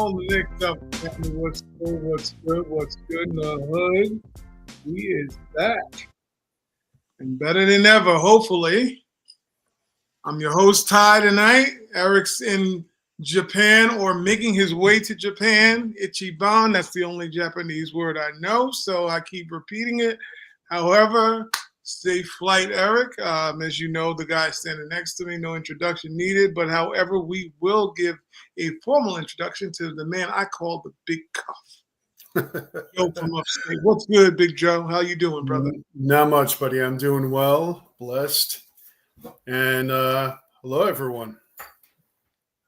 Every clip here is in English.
All Knicks up. What's good? What's good? What's good in the hood? We is back and better than ever. Hopefully, I'm your host Ty tonight. Eric's in Japan or making his way to Japan. Ichiban. That's the only Japanese word I know, so I keep repeating it. However, safe flight, Eric. As you know, the guy standing next to me, no introduction needed. But however, we will give a formal introduction to the man I call the Big Cuff. Joe from upstate. What's good, Big Joe? How you doing, brother? Not much, buddy. I'm doing well, blessed. And hello, everyone.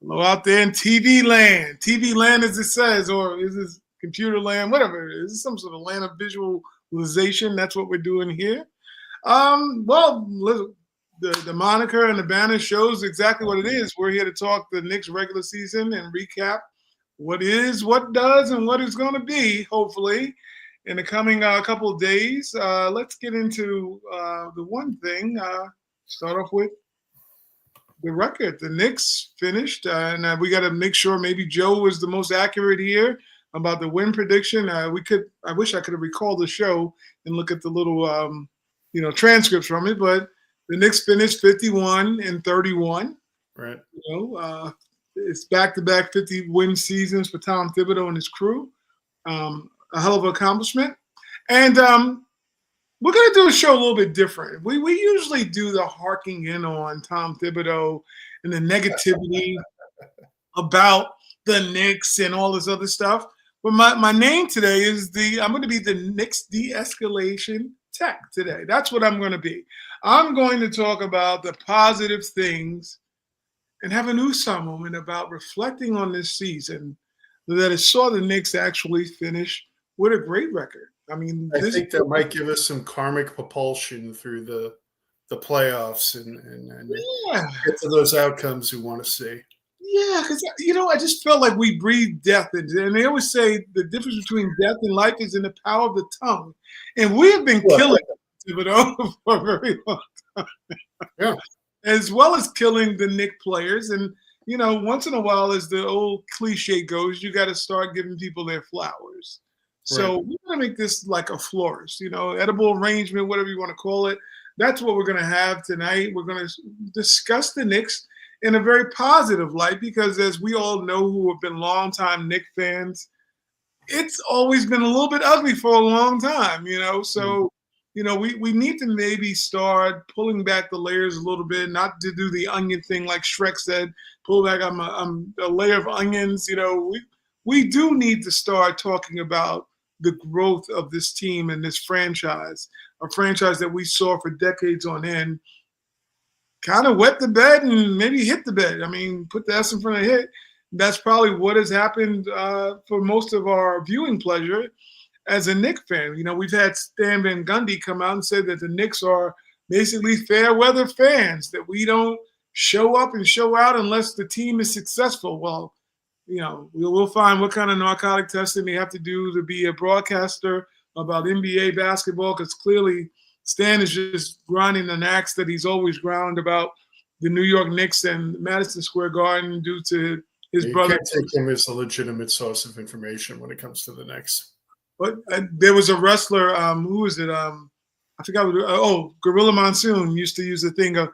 Hello out there in TV land. TV land, as it says, or is this computer land, whatever it is. It's some sort of land of visualization. That's what we're doing here. Well, the moniker and the banner shows exactly what it is. We're here to talk the Knicks regular season and recap what is, what does, and what is going to be, hopefully, in the coming couple of days. Let's get into the one thing. Start off with the record. The Knicks finished, and we got to make sure maybe Joe was the most accurate here about the win prediction. I wish I could have recalled the show and look at the little transcripts from it, but the Knicks finished 51-31. Right. It's back-to-back 50-win seasons for Tom Thibodeau and his crew. A hell of an accomplishment. And we're going to do a show a little bit different. We usually do the harking in on Tom Thibodeau and the negativity about the Knicks and all this other stuff. But my name today is I'm going to be the Knicks de-escalation tech today. That's what I'm going to be. I'm going to talk about the positive things and have a Usa moment about reflecting on this season that it saw the Knicks actually finish with a great record. I mean, I think that might give us some karmic propulsion through the playoffs and get to those outcomes we want to see. Yeah, because, I just felt like we breathed death. And they always say the difference between death and life is in the power of the tongue. And we have been killing Thibodeau for a very long time. Yeah. As well as killing the Knicks players. And, once in a while, as the old cliche goes, you got to start giving people their flowers. So we're going to make this like a florist, edible arrangement, whatever you want to call it. That's what we're going to have tonight. We're going to discuss the Knicks in a very positive light because, as we all know who have been longtime Knicks fans, it's always been a little bit ugly for a long time, So, we need to maybe start pulling back the layers a little bit, not to do the onion thing like Shrek said, pull back on a layer of onions. We do need to start talking about the growth of this team and this franchise, a franchise that we saw for decades on end, kind of wet the bed and maybe hit the bed. I mean, put the S in front of hit. That's probably what has happened for most of our viewing pleasure as a Knicks fan. We've had Stan Van Gundy come out and say that the Knicks are basically fair weather fans, that we don't show up and show out unless the team is successful. Well, we'll find what kind of narcotic testing they have to do to be a broadcaster about NBA basketball, because clearly Stan is just grinding an axe that he's always ground about the New York Knicks and Madison Square Garden due to his brother. You can't take him as a legitimate source of information when it comes to the Knicks. But there was a wrestler, who was it? I forgot. Gorilla Monsoon used to use a thing, a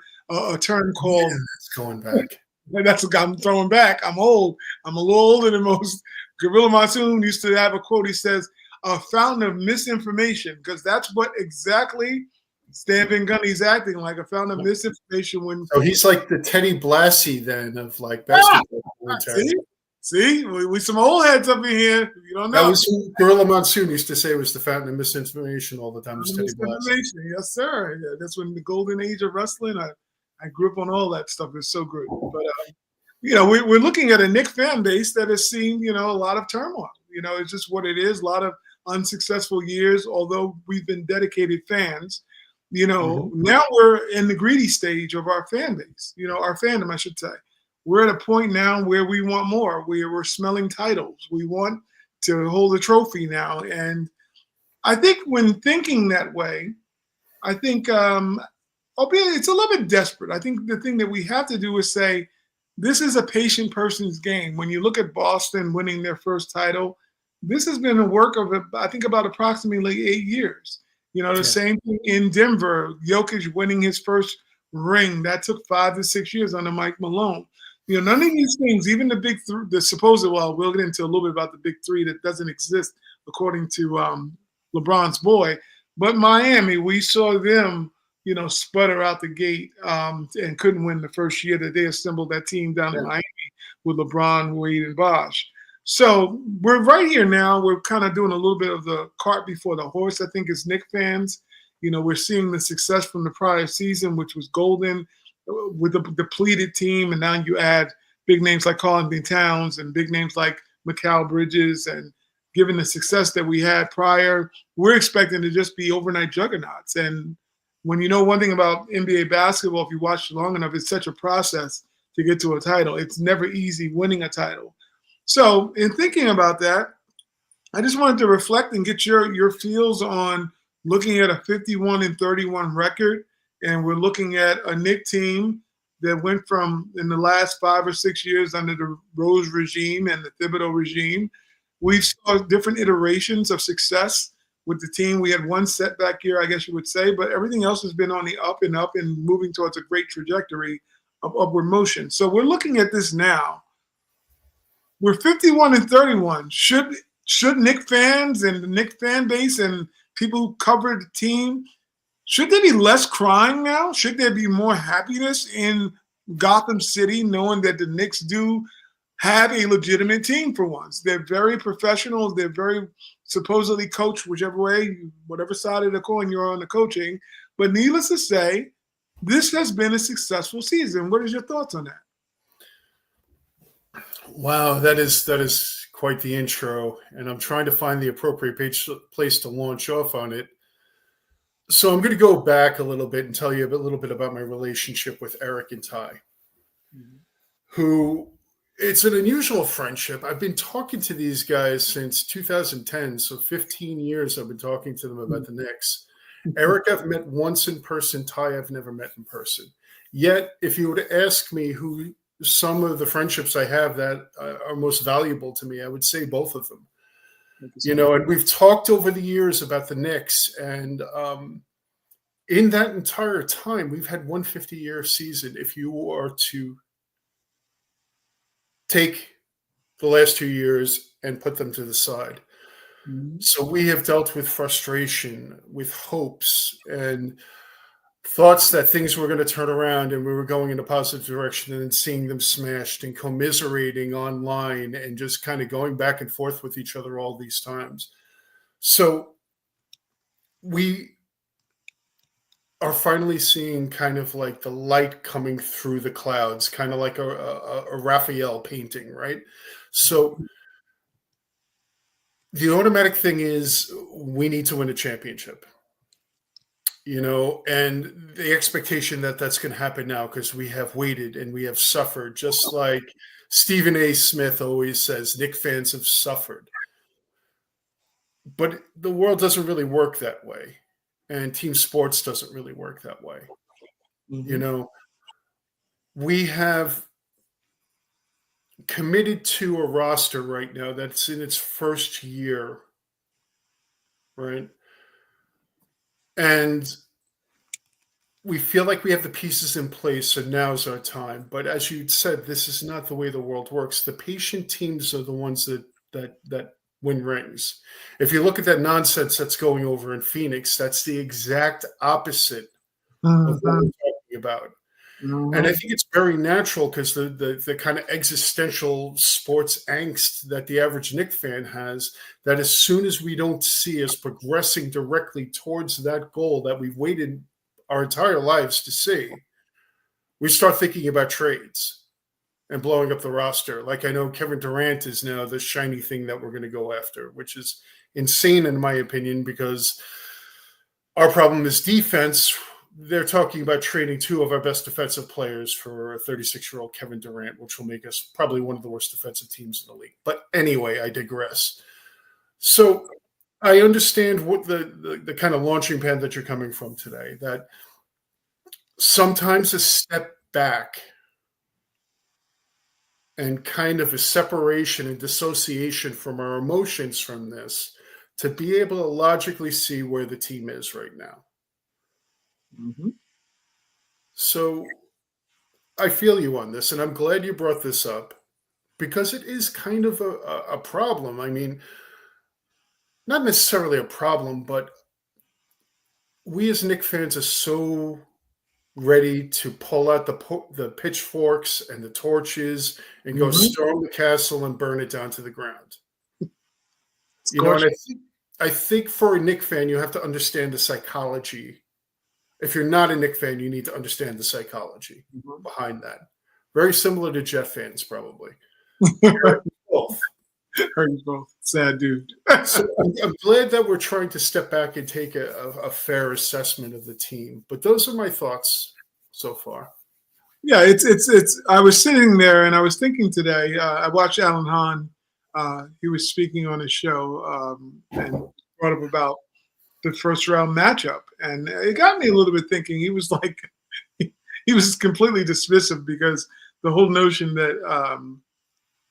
term called. Yeah, it's going back. That's what I'm throwing back. I'm old. I'm a little older than most. Gorilla Monsoon used to have a quote. He says, "A fountain of misinformation," because that's what exactly Stan Van Gundy's acting like, a fountain of misinformation. So he's like the Teddy Blassie then of like basketball. See, we some old heads up in here. You don't know. That was Gorilla Monsoon used to say was the fountain of misinformation all the time. Yes, sir. Yeah, that's when the golden age of wrestling. I grew up on all that stuff. It's so good. But, we're looking at a Knicks fan base that has seen, a lot of turmoil. It's just what it is. A lot of unsuccessful years, although we've been dedicated fans. Now we're in the greedy stage of our fan base, our fandom, I should say. We're at a point now where we want more. We're smelling titles. We want to hold a trophy now. And I think when thinking that way, albeit it's a little bit desperate. I think the thing that we have to do is say, this is a patient person's game. When you look at Boston winning their first title, this has been a work of, I think, about approximately 8 years. The Yeah. same thing in Denver, Jokic winning his first ring. That took 5 to 6 years under Mike Malone. None of these things, even the big three, the supposed, well, we'll get into a little bit about the big three that doesn't exist according to LeBron's boy. But Miami, we saw them sputter out the gate and couldn't win the first year that they assembled that team down in Yeah. Miami with LeBron, Wade, and Bosh. So we're right here now. We're kind of doing a little bit of the cart before the horse, I think, as Knicks fans. We're seeing the success from the prior season, which was golden with a depleted team. And now you add big names like Karl Anthony Towns and big names like Mikal Bridges. And given the success that we had prior, we're expecting to just be overnight juggernauts. And when you know one thing about NBA basketball, if you watch it long enough, it's such a process to get to a title. It's never easy winning a title. So in thinking about that, I just wanted to reflect and get your feels on looking at a 51-31 record. And we're looking at a Knicks team that went from, in the last 5 or 6 years under the Rose regime and the Thibodeau regime, we saw different iterations of success with the team. We had one setback year, I guess you would say, but everything else has been on the up and up and moving towards a great trajectory of upward motion. So we're looking at this now. We're 51-31. Should Knicks fans and the Knicks fan base and people who cover the team, should there be less crying now? Should there be more happiness in Gotham City, knowing that the Knicks do have a legitimate team for once? They're very professional. They're very supposedly coached, whichever way, whatever side of the coin you're on the coaching. But needless to say, this has been a successful season. What is your thoughts on that? Wow, that is quite the intro, and I'm trying to find the appropriate place to launch off on it. So I'm going to go back a little bit and tell you a little bit about my relationship with Eric and Ty, who, it's an unusual friendship. I've been talking to these guys since 2010, so 15 years I've been talking to them about the Knicks. Eric I've met once in person, Ty I've never met in person. Yet, if you were to ask me who some of the friendships I have that are most valuable to me, I would say both of them. And we've talked over the years about the Knicks, and in that entire time, we've had 150-year season. If you are to take the last 2 years and put them to the side. Mm-hmm. So we have dealt with frustration, with hopes, and thoughts that things were going to turn around and we were going in a positive direction, and then seeing them smashed and commiserating online and just kind of going back and forth with each other all these times. So we are finally seeing kind of like the light coming through the clouds, kind of like a Raphael painting, right? So the automatic thing is we need to win a championship. And the expectation that that's going to happen now, because we have waited and we have suffered, just like Stephen A. Smith always says, Knicks fans have suffered. But the world doesn't really work that way. And team sports doesn't really work that way. Mm-hmm. We have committed to a roster right now that's in its first year, right? And we feel like we have the pieces in place, so now's our time. But as you said, this is not the way the world works. The patient teams are the ones that win rings. If you look at that nonsense that's going over in Phoenix, that's the exact opposite of what we're talking about. Mm-hmm. And I think it's very natural, because the kind of existential sports angst that the average Knicks fan has, that as soon as we don't see us progressing directly towards that goal that we've waited our entire lives to see, we start thinking about trades and blowing up the roster. Like, I know Kevin Durant is now the shiny thing that we're going to go after, which is insane in my opinion, because our problem is defense. They're talking about trading 2 of our best defensive players for a 36-year-old Kevin Durant, which will make us probably one of the worst defensive teams in the league. But anyway, I digress. So I understand what the kind of launching pad that you're coming from today, that sometimes a step back and kind of a separation and dissociation from our emotions from this to be able to logically see where the team is right now. Mm-hmm. So I feel you on this, and I'm glad you brought this up because it is kind of a problem. I mean, not necessarily a problem, but we as Knicks fans are so ready to pull out the pitchforks and the torches and go Mm-hmm. storm the castle and burn it down to the ground. Scorch. And I think for a Knicks fan, you have to understand the psychology. If you're not a Knicks fan, you need to understand the psychology behind that. Very similar to Jet fans, probably. Both. Heard you both. Sad dude. So I'm glad that we're trying to step back and take a fair assessment of the team. But those are my thoughts so far. Yeah, it's. I was sitting there and I was thinking today. I watched Alan Hahn. He was speaking on his show and brought up about the first round matchup, and it got me a little bit thinking. He was like, he was completely dismissive because the whole notion that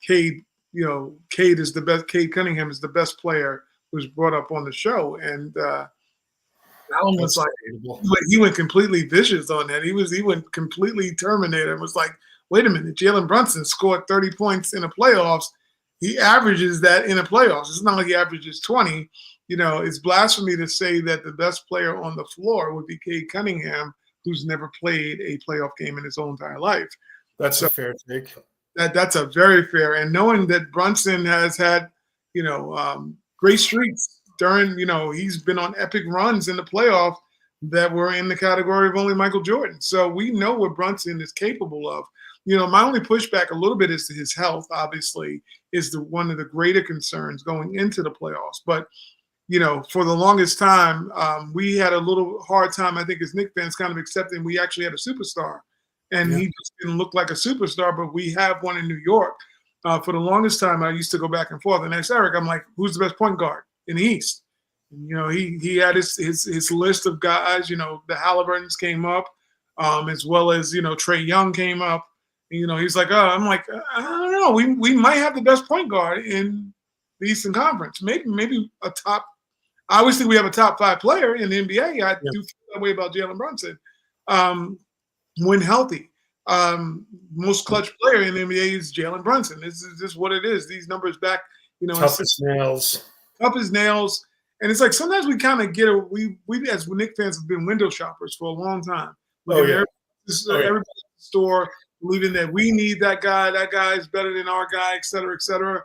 Cade, Cade is the best. Cade Cunningham is the best player was brought up on the show, and Alan was like, he went completely vicious on that. He went completely Terminator and was like, wait a minute, Jalen Brunson scored 30 points in the playoffs. He averages that in the playoffs. It's not like he averages 20. It's blasphemy to say that the best player on the floor would be Cade Cunningham, who's never played a playoff game in his whole entire life. That's a fair take. That's a very fair. And knowing that Brunson has had, great streaks during, he's been on epic runs in the playoff that were in the category of only Michael Jordan. So we know what Brunson is capable of. My only pushback a little bit is to his health, obviously, is one of the greater concerns going into the playoffs. But, for the longest time, we had a little hard time, I think, as Knicks fans kind of accepting we actually had a superstar. And he just didn't look like a superstar, but we have one in New York. For the longest time, I used to go back and forth and ask Eric, I'm like, who's the best point guard in the East? And, he had his list of guys, the Halliburtons came up, as well as, Trae Young came up. He's like, I'm like, I don't know. We might have the best point guard in the Eastern Conference. Maybe a top. I always think we have a top 5 player in the NBA. I do feel that way about Jalen Brunson. When healthy, most clutch player in the NBA is Jalen Brunson. This is just what it is. These numbers back, tough as nails. Tough as nails. And it's like sometimes we kind of we as Knicks fans have been window shoppers for a long time. Everybody's in the store believing that we need that guy is better than our guy, et cetera, et cetera.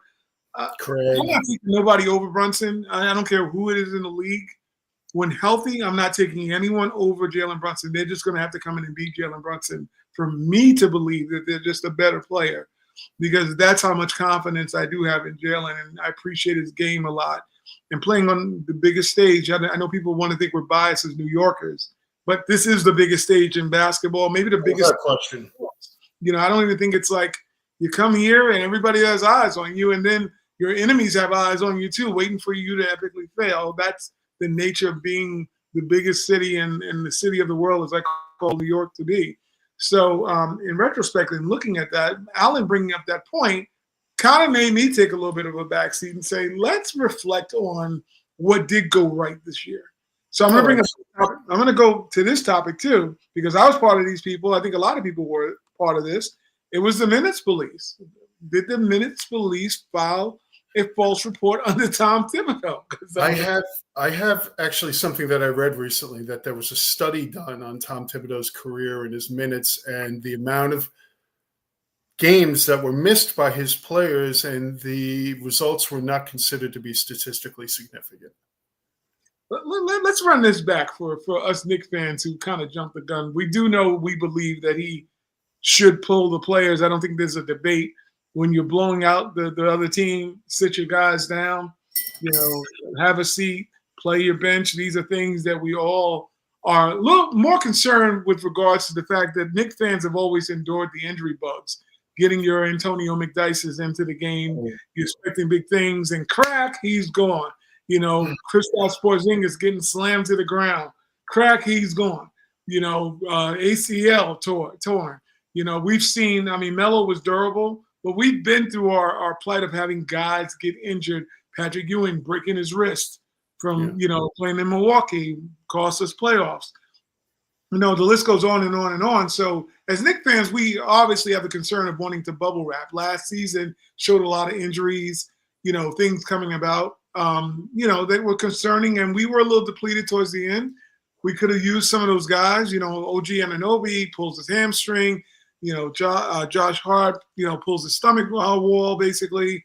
I'm not taking nobody over Brunson. I don't care who it is in the league. When healthy, I'm not taking anyone over Jalen Brunson. They're just going to have to come in and beat Jalen Brunson for me to believe that they're just a better player, because that's how much confidence I do have in Jalen, and I appreciate his game a lot. And playing on the biggest stage, I know people want to think we're biased as New Yorkers, but this is the biggest stage in basketball, maybe the biggest question. I don't even think it's like you come here and everybody has eyes on you, and then your enemies have eyes on you too, waiting for you to epically fail. That's the nature of being the biggest city and the city of the world, as I call New York to be. So in retrospect and looking at that, Alan bringing up that point kind of made me take a little bit of a backseat and say, let's reflect on what did go right this year. So I'm going to go to this topic too, because I was part of these people. I think a lot of people were part of this. It was the minutes police. Did the minutes police file a false report under Tom Thibodeau? I have actually something that I read recently, that there was a study done on Tom Thibodeau's career and his minutes and the amount of games that were missed by his players, and the results were not considered to be statistically significant. Let's run this back for us Knicks fans who kind of jumped the gun. We believe that he should pull the players. I don't think there's a debate. When you're blowing out the other team, sit your guys down, have a seat, play your bench. These are things that we all are a little more concerned with regards to the fact that Knicks fans have always endured the injury bugs. Getting your Antonio McDyess into the game, you're expecting big things, and crack, he's gone. Kristaps Porzingis getting slammed to the ground. Crack, he's gone. ACL torn. We've seen, Melo was durable, But we've been through our plight of having guys get injured. Patrick Ewing breaking his wrist from playing in Milwaukee, cost us playoffs. The list goes on and on and on. So as Knicks fans, we obviously have the concern of wanting to bubble wrap. Last season showed a lot of injuries, things coming about, that were concerning, and we were a little depleted towards the end. We could have used some of those guys. OG Anunoby pulls his hamstring. Josh Hart, pulls his stomach wall, basically.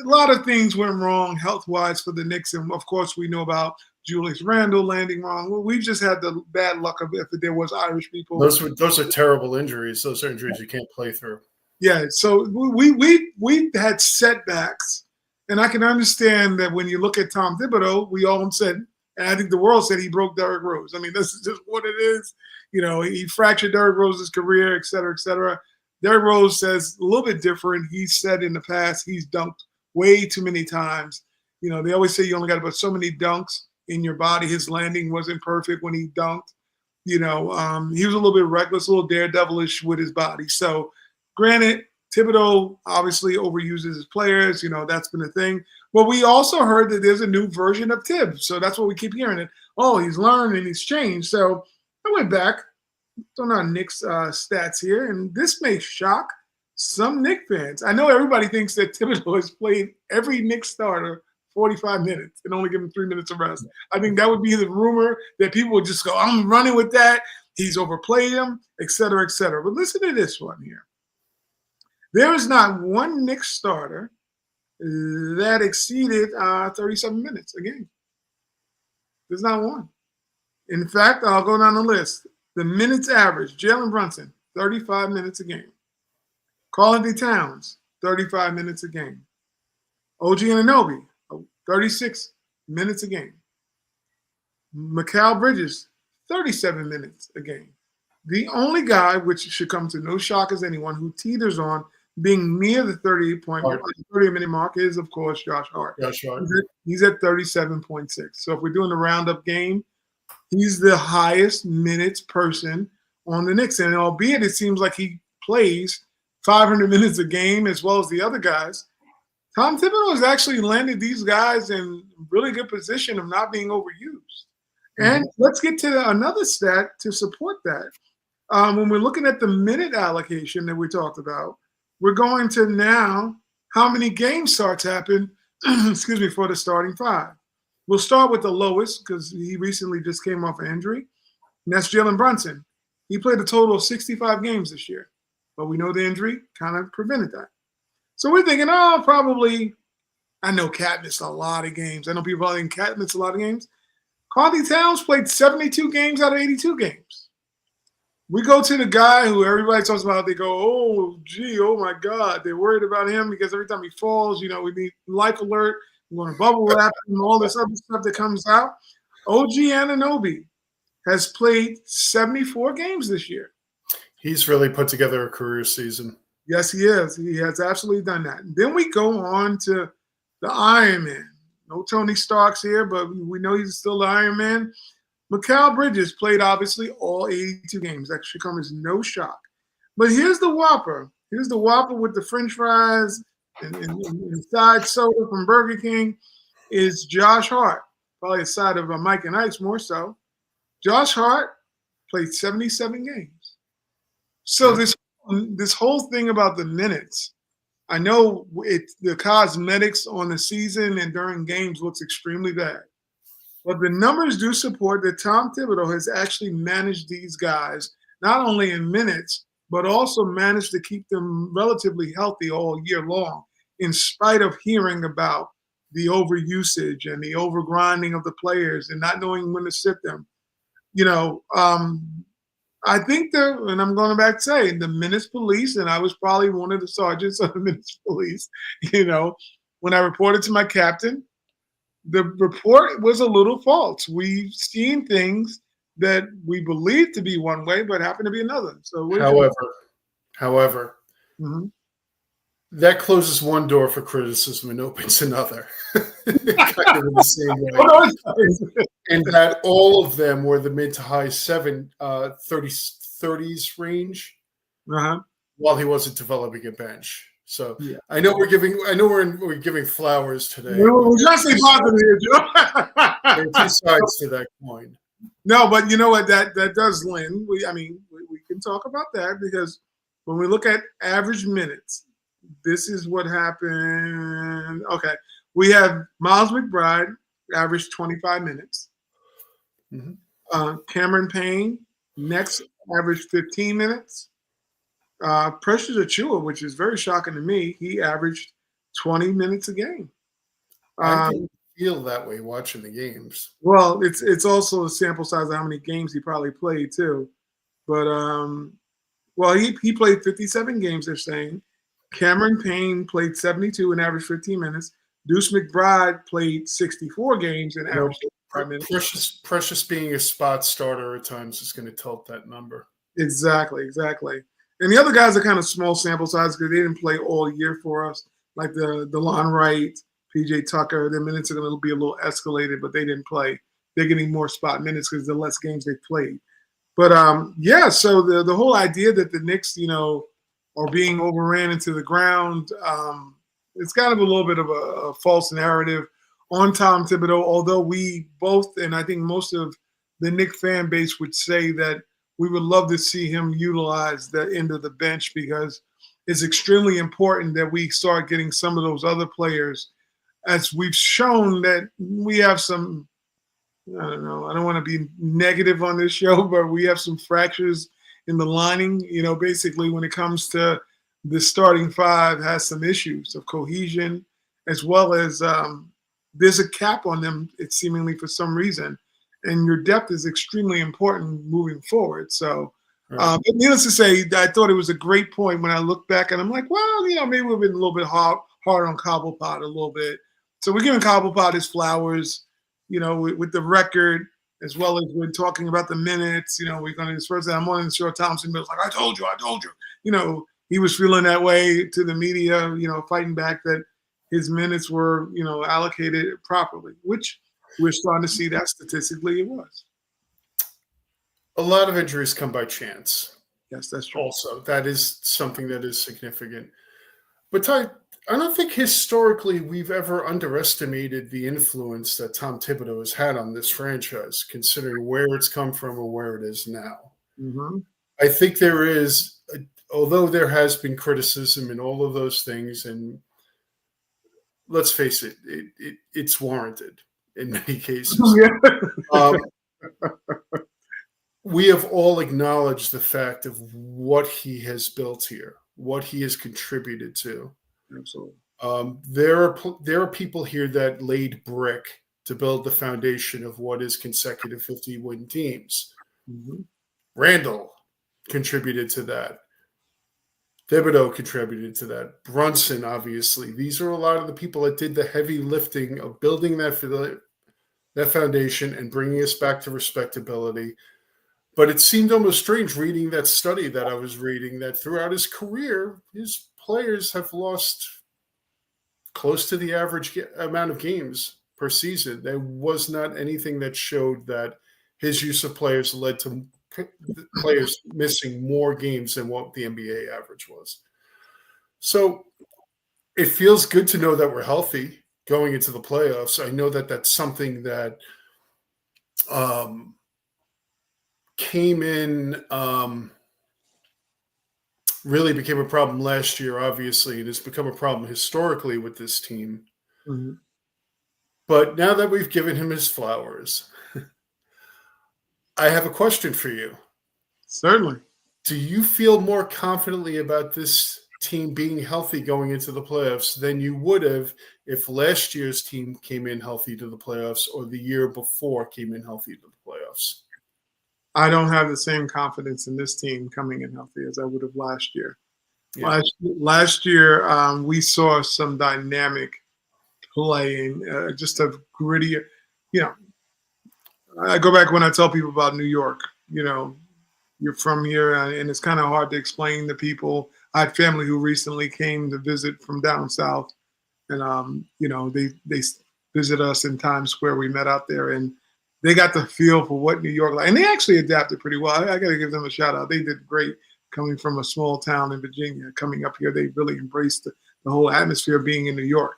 A lot of things went wrong health-wise for the Knicks, and of course we know about Julius Randle landing wrong. Well, we've just had the bad luck of if there was Irish people. Those are terrible injuries. Those are injuries you can't play through. Yeah, so we had setbacks, and I can understand that when you look at Tom Thibodeau, we all said, and I think the world said he broke Derrick Rose. I mean, this is just what it is. He fractured Derrick Rose's career, et cetera, et cetera. Derrick Rose says a little bit different. He said in the past he's dunked way too many times. They always say you only got about so many dunks in your body. His landing wasn't perfect when he dunked. He was a little bit reckless, a little daredevilish with his body. So, granted, Thibodeau obviously overuses his players. That's been a thing. But we also heard that there's a new version of Tibbs. So that's what we keep hearing. It. Oh, he's learned and he's changed. So I went back on our Knicks stats here, and this may shock some Knicks fans. I know everybody thinks that Thibodeau has played every Knicks starter 45 minutes and only given 3 minutes of rest. I think that would be the rumor that people would just go, I'm running with that. He's overplayed him, et cetera, et cetera. But listen to this one here. There is not one Knicks starter that exceeded 37 minutes a game. There's not one. In fact, I'll go down the list. The minutes average, Jalen Brunson, 35 minutes a game. Karl-Anthony Towns, 35 minutes a game. OG Anunoby, 36 minutes a game. Mikal Bridges, 37 minutes a game. The only guy, which should come to no shock as anyone, who teeters on being near the 30-minute mark is, of course, Josh Hart. He's at 37.6. So if we're doing the roundup game, he's the highest minutes person on the Knicks. And albeit it seems like he plays 500 minutes a game as well as the other guys, Tom Thibodeau has actually landed these guys in really good position of not being overused. And let's get to another stat to support that. When we're looking at the minute allocation that we talked about, we're going to now how many game starts happen, for the starting five. We'll start with the lowest because he recently just came off an injury, and that's Jalen Brunson. He played a total of 65 games this year, but we know the injury kind of prevented that. So we're thinking, probably, I know Cat missed a lot of games. I know people are thinking Cat missed a lot of games. Karl-Anthony Towns played 72 games out of 82 games. We go to the guy who everybody talks about. They go, oh my God. They're worried about him because every time he falls, we need life alert. We want to bubble wrap and all this other stuff that comes out. OG Anunoby has played 74 games this year. He's really put together a career season. Yes, he is. He has absolutely done that. And then we go on to the Iron Man. No Tony Starks here, but we know he's still the Iron Man. Mikal Bridges played, obviously, all 82 games. That should come as no shock. But here's the Whopper. Here's the Whopper with the French fries and side soda from Burger King is Josh Hart. Probably a side of Mike and Ike's more so. Josh Hart played 77 games. So this whole thing about the minutes, I know the cosmetics on the season and during games looks extremely bad. But the numbers do support that Tom Thibodeau has actually managed these guys, not only in minutes, but also managed to keep them relatively healthy all year long, in spite of hearing about the overusage and the overgrinding of the players and not knowing when to sit them. I think and I'm going back to say, the minutes police, and I was probably one of the sergeants of the minutes police, when I reported to my captain, the report was a little false. We've seen things that we believe to be one way, but happen to be another. So, however, that closes one door for criticism and opens another. Kind of in the same way. And that all of them were the mid to high 30s range while he wasn't developing a bench. So Yeah. I know we're giving flowers today. No, we're trying to stay positive here, There are two Joe. sides to that coin. No, but you know what? That does lend. We can talk about that because when we look at average minutes, this is what happened. Okay, we have Miles McBride averaged 25 minutes. Cameron Payne next averaged 15 minutes. Precious Achua, which is very shocking to me, he averaged 20 minutes a game. I didn't feel that way watching the games. Well, it's also a sample size of how many games he probably played too. But well, he played 57 games. They're saying Cameron Payne played 72 and averaged 15 minutes. Deuce McBride played 64 games and averaged 5 minutes. Precious being a spot starter at times is going to tilt that number. Exactly. And the other guys are kind of small sample size because they didn't play all year for us, like the DeLon Wright, PJ Tucker. Their minutes are going to be a little escalated, but they didn't play. They're getting more spot minutes because the less games they played. But yeah, so the whole idea that the Knicks, are being overran into the ground, it's kind of a little bit of a false narrative on Tom Thibodeau. Although we both, and I think most of the Knicks fan base would say that we would love to see him utilize the end of the bench because it's extremely important that we start getting some of those other players, as we've shown that we have some. I don't know. I don't want to be negative on this show, but we have some fractures in the lining. Basically when it comes to the starting five has some issues of cohesion, as well as there's a cap on them, it's seemingly for some reason. And your depth is extremely important moving forward. So, but needless to say, I thought it was a great point when I look back and I'm like, well, maybe we've been a little bit hard on Cobblepot a little bit. So we're giving Cobblepot his flowers. With the record, as well as we're talking about the minutes, we're going to disperse that. I'm on the show. Thompson was like, I told you. He was feeling that way to the media, fighting back that his minutes were, allocated properly, which we're starting to see that statistically it was. A lot of injuries come by chance. Yes, that's true. Also, that is something that is significant. But Ty, I don't think historically we've ever underestimated the influence that Tom Thibodeau has had on this franchise, considering where it's come from or where it is now. Mm-hmm. I think there is, although there has been criticism and all of those things, and let's face it, it's warranted in many cases. We have all acknowledged the fact of what he has built here, what he has contributed to. Absolutely. There are people here that laid brick to build the foundation of what is consecutive 50-win teams. Mm-hmm. Randall contributed to that. Thibodeau contributed to that. Brunson, obviously. These are a lot of the people that did the heavy lifting of building that foundation and bringing us back to respectability. But it seemed almost strange reading that study that I was reading that throughout his career, his players have lost close to the average amount of games per season. There was not anything that showed that his use of players led to players missing more games than what the NBA average was. So it feels good to know that we're healthy going into the playoffs. I know that that's something that came in really became a problem last year, obviously, and it's become a problem historically with this team. Mm-hmm. But now that we've given him his flowers, I have a question for you. Certainly. Do you feel more confidently about this team being healthy going into the playoffs than you would have if last year's team came in healthy to the playoffs or the year before came in healthy to the playoffs? I don't have the same confidence in this team coming in healthy as I would have last year. Yeah. Last year, we saw some dynamic playing, just a gritty, I go back when I tell people about New York, you're from here and it's kind of hard to explain to people. I had family who recently came to visit from down south and, they visit us in Times Square. We met out there and they got the feel for what New York like, and they actually adapted pretty well. I got to give them a shout out. They did great coming from a small town in Virginia, coming up here, they really embraced the whole atmosphere of being in New York.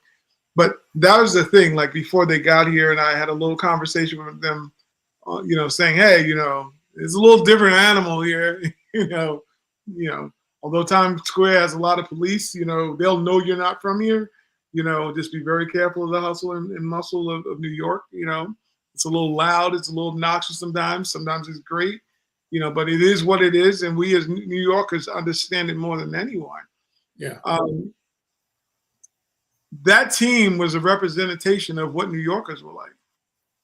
But that was the thing. Like before they got here, and I had a little conversation with them, saying, "Hey, it's a little different animal here. you know. Although Times Square has a lot of police, they'll know you're not from here. Just be very careful of the hustle and muscle of New York. It's a little loud, it's a little obnoxious sometimes. Sometimes it's great, but it is what it is, and we as New Yorkers understand it more than anyone. Yeah. That team was a representation of what New Yorkers were like.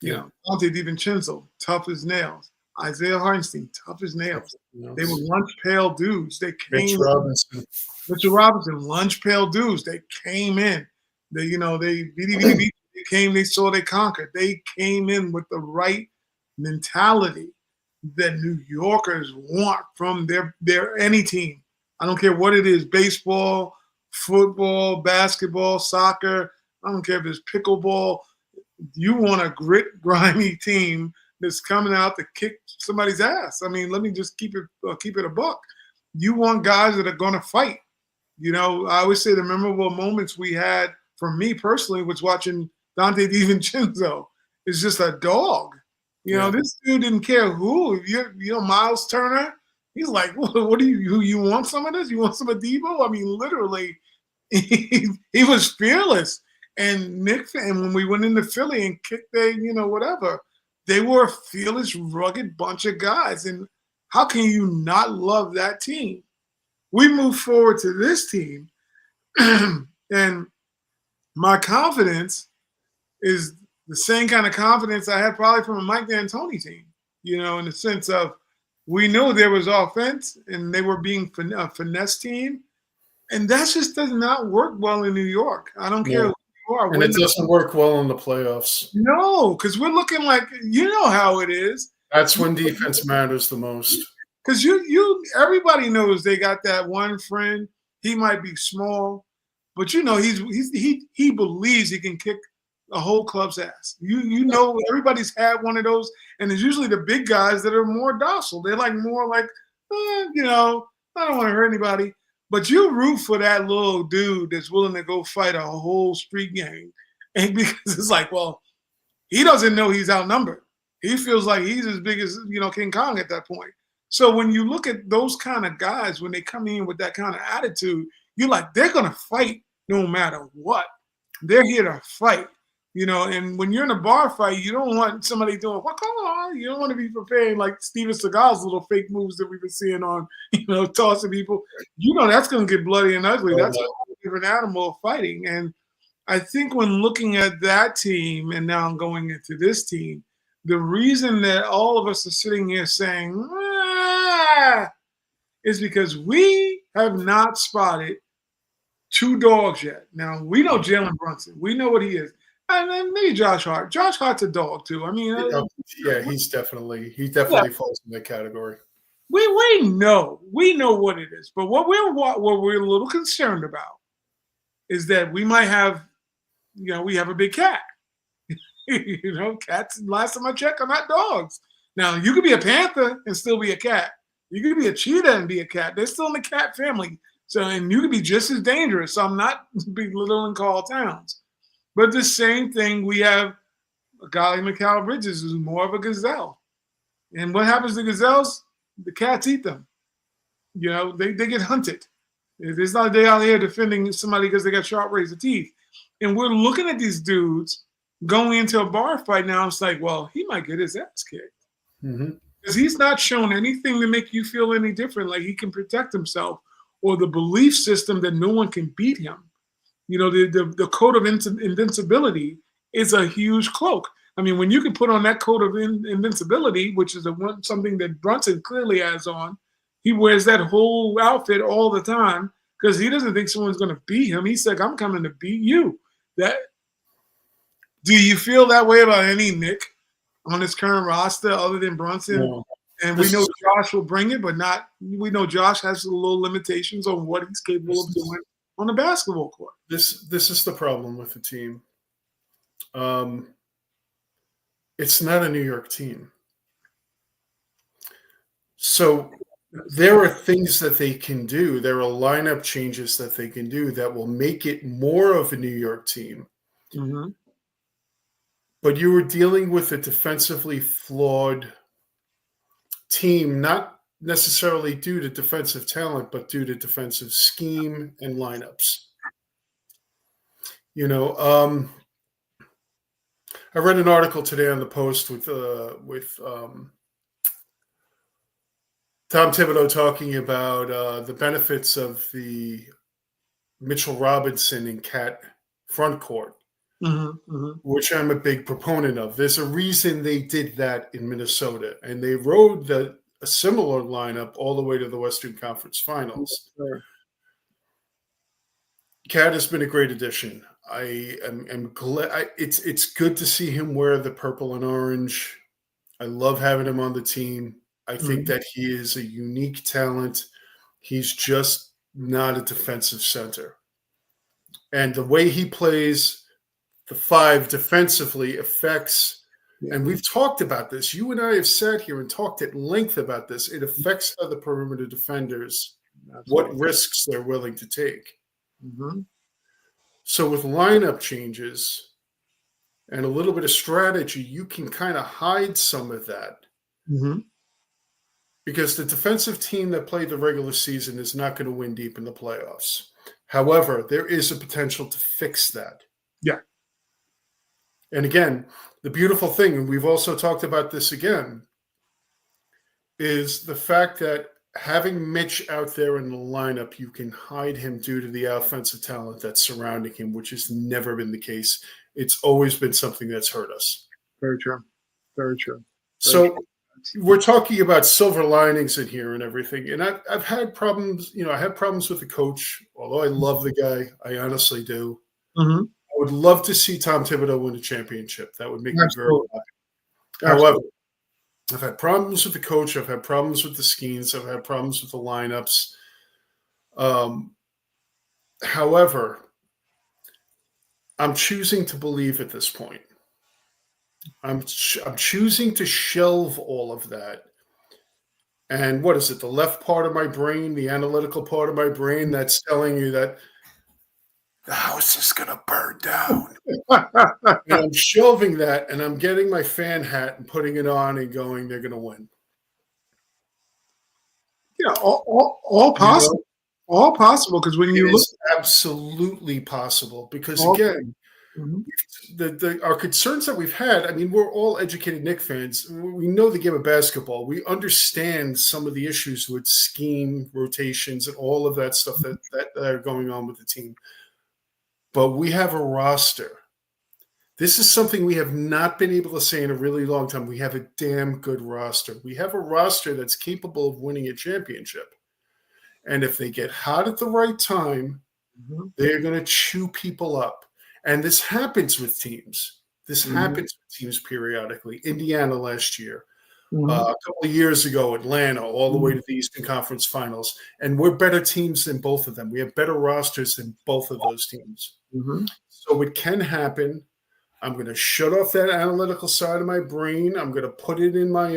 Dante DiVincenzo, tough as nails. Isaiah Hartenstein, tough as nails. They were lunch pail dudes. They came. Mitchell Robinson, lunch pail dudes. They came in. They came. They saw. They conquered. They came in with the right mentality that New Yorkers want from their any team. I don't care what it is: baseball, football, basketball, soccer. I don't care if it's pickleball. You want a grit, grimy team that's coming out to kick somebody's ass. I mean, let me just keep it a buck. You want guys that are going to fight. I always say the memorable moments we had, for me personally, was watching Dante DiVincenzo. It's just a dog. This dude didn't care who. Miles Turner. He's like, what do you want some of this? You want some of Debo? I mean, literally, he was fearless. And when we went into Philly and kicked whatever, they were a fearless, rugged bunch of guys. And how can you not love that team? We move forward to this team, and my confidence is the same kind of confidence I had probably from a Mike D'Antoni team, in the sense of we knew there was offense and they were being a finesse team. And that just does not work well in New York. I don't care who you are. And it doesn't work well in the playoffs. No, because we're looking like, how it is. That's when defense matters the most. Because everybody knows they got that one friend. He might be small, but he believes he can kick the whole club's ass. Everybody's had one of those, and it's usually the big guys that are more docile. They're more like, I don't want to hurt anybody. But you root for that little dude that's willing to go fight a whole street gang, and because it's like, well, he doesn't know he's outnumbered. He feels like he's as big as King Kong at that point. So when you look at those kind of guys, when they come in with that kind of attitude, you're like, they're going to fight no matter what. They're here to fight, and when you're in a bar fight, you don't want somebody doing, well, come on. You don't want to be preparing like Steven Seagal's little fake moves that we've been seeing on, tossing people. That's going to get bloody and ugly. That's a whole different animal of fighting. And I think when looking at that team and now I'm going into this team, the reason that all of us are sitting here saying, is because we have not spotted two dogs yet. Now, we know Jalen Brunson. We know what he is. And then maybe Josh Hart. Josh Hart's a dog, too. I mean, he definitely falls in that category. We know what it is. But what we're a little concerned about is that we might have, we have a big cat. Cats, last time I checked, are not dogs. Now, you could be a panther and still be a cat. You could be a cheetah and be a cat. They're still in the cat family. So, and you could be just as dangerous. So I'm not belittling Carl Towns. But the same thing, we have a guy like Mikal Bridges who's more of a gazelle. And what happens to gazelles? The cats eat them. They get hunted. It's not they out here defending somebody because they got sharp razor teeth. And we're looking at these dudes going into a bar fight now. It's like, well, he might get his ass kicked. Because he's not shown anything to make you feel any different, like he can protect himself, or the belief system that no one can beat him. The code of invincibility is a huge cloak. I mean, when you can put on that code of invincibility, which is something that Brunson clearly has on, he wears that whole outfit all the time because he doesn't think someone's going to beat him. He's like, I'm coming to beat you. Do you feel that way about any Knick on his current roster other than Brunson? No. And we know Josh will bring it, but we know Josh has a little limitations on what he's capable of doing on the basketball court. This is the problem with the team. It's not a New York team. So there are things that they can do. There are lineup changes that they can do that will make it more of a New York team. Mm-hmm. But you were dealing with a defensively flawed team, not necessarily due to defensive talent, but due to defensive scheme and lineups. You know, I read an article today on the Post with Tom Thibodeau talking about the benefits of the Mitchell Robinson and Cat front court, which I'm a big proponent of. There's a reason they did that in Minnesota, and they rode a similar lineup all the way to the Western Conference Finals. Sure. Cat has been a great addition. I am glad. It's good to see him wear the purple and orange. I love having him on the team. I think that he is a unique talent. He's just not a defensive center. And the way he plays the five defensively affects, and we've talked about this. You and I have sat here and talked at length about this. It affects how the perimeter defenders, what risks they're willing to take. Mm-hmm. So with lineup changes and a little bit of strategy, you can kind of hide some of that. Mm-hmm. Because the defensive team that played the regular season is not going to win deep in the playoffs. However, there is a potential to fix that. Yeah. And again, the beautiful thing, and we've also talked about this again, is the fact that having Mitch out there in the lineup, you can hide him due to the offensive talent that's surrounding him, which has never been the case. It's always been something that's hurt us. Very true. Very true. So we're talking about silver linings in here and everything. And I've had problems, I had problems with the coach, although I love the guy. I honestly do. Mm-hmm. I would love to see Tom Thibodeau win a championship. That would make me very happy. However, I've had problems with the coach. I've had problems with the schemes. I've had problems with the lineups. However, I'm choosing to believe at this point. I'm choosing to shelve all of that. And what is it? The left part of my brain, the analytical part of my brain that's telling you that the house is going to burn down. And I'm shelving that, and I'm getting my fan hat and putting it on and going, they're going to win. Yeah, all possible. All possible, because when you look, absolutely possible. Because again, our concerns that we've had, I mean, we're all educated Knicks fans. We know the game of basketball. We understand some of the issues with scheme, rotations, and all of that stuff that are going on with the team. But we have a roster. This is something we have not been able to say in a really long time. We have a damn good roster. We have a roster that's capable of winning a championship. And if they get hot at the right time, they're going to chew people up. And this happens with teams. This happens with teams periodically. Indiana last year, a couple of years ago, Atlanta, all the way to the Eastern Conference Finals. And we're better teams than both of them. We have better rosters than both of those teams. So it can happen. I'm going to shut off that analytical side of my brain. I'm going to put it in my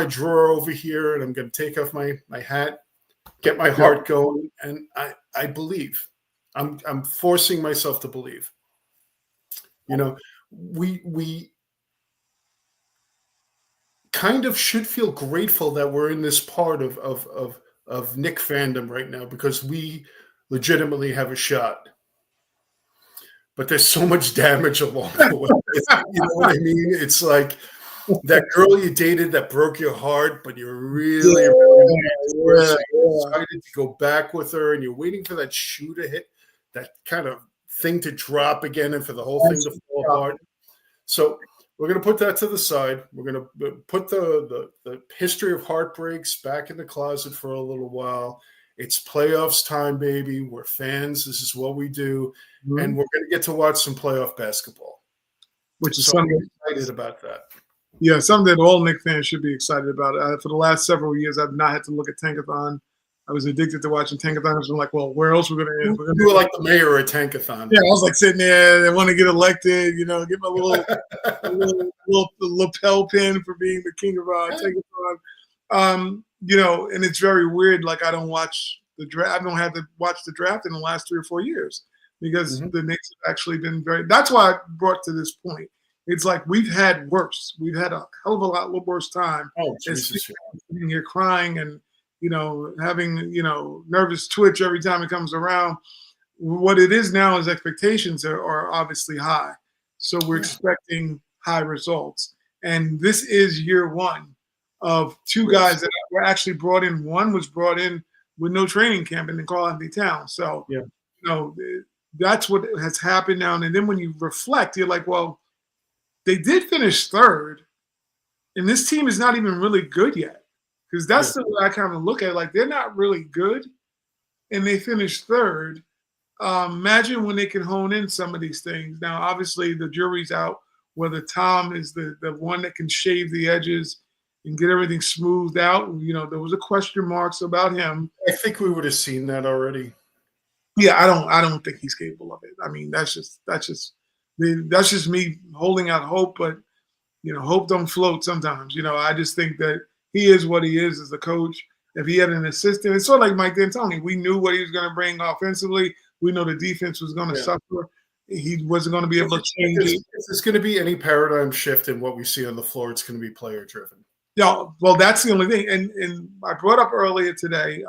drawer over here, and I'm going to take off my hat, get my heart going, and I believe. I'm forcing myself to believe. We kind of should feel grateful that we're in this part of Knick fandom right now, because we legitimately have a shot. But there's so much damage along the way. You know what I mean? It's like that girl you dated that broke your heart, but you're really excited to go back with her, and you're waiting for that shoe to hit, that kind of thing to drop again, and for the whole thing to fall apart. So we're going to put that to the side. We're going to put the history of heartbreaks back in the closet for a little while. It's playoffs time, baby. We're fans. This is what we do. And we're going to get to watch some playoff basketball. Which is something excited about that. Yeah, something that all Knicks fans should be excited about. For the last several years, I've not had to look at Tankathon. I was addicted to watching Tankathon. I'm like, well, where else we're going to end? You were like the mayor of Tankathon. Yeah, I was like sitting there. I want to get elected, get my little little lapel pin for being the king of Tankathon. and it's very weird. Like I don't watch the draft. I don't have to watch the draft in the last 3 or 4 years because Mhm. the Knicks have actually been very. That's why I brought to this point. It's like we've had worse. We've had a hell of a lot worse time. Oh, As Jesus. Yeah. sitting here crying and having nervous twitch every time it comes around. What it is now is expectations are obviously high, so we're Yeah. expecting high results. And this is year one of two Yes. guys that were actually brought in. One was brought in with no training camp in Carl Town. So, Yeah. that's what has happened now. And then when you reflect, you're like, well, they did finish third, and this team is not even really good yet. Because Yeah. that's the way I kind of look at it. Like, they're not really good, and they finished third. Imagine when they can hone in some of these things. Now, obviously, the jury's out whether Tom is the one that can shave the edges and get everything smoothed out. There was a question marks about him. I think we would have seen that already. Yeah, I don't think he's capable of it. I mean, that's just me holding out hope, but hope don't float sometimes. I just think that he is what he is as a coach. If he had an assistant, it's sort of like Mike D'Antoni. We knew what he was going to bring offensively. We know the defense was going to suffer. He wasn't going to be able to change it. If there's going to be any paradigm shift in what we see on the floor, it's going to be player driven. Yeah, well, that's the only thing. And I brought up earlier today,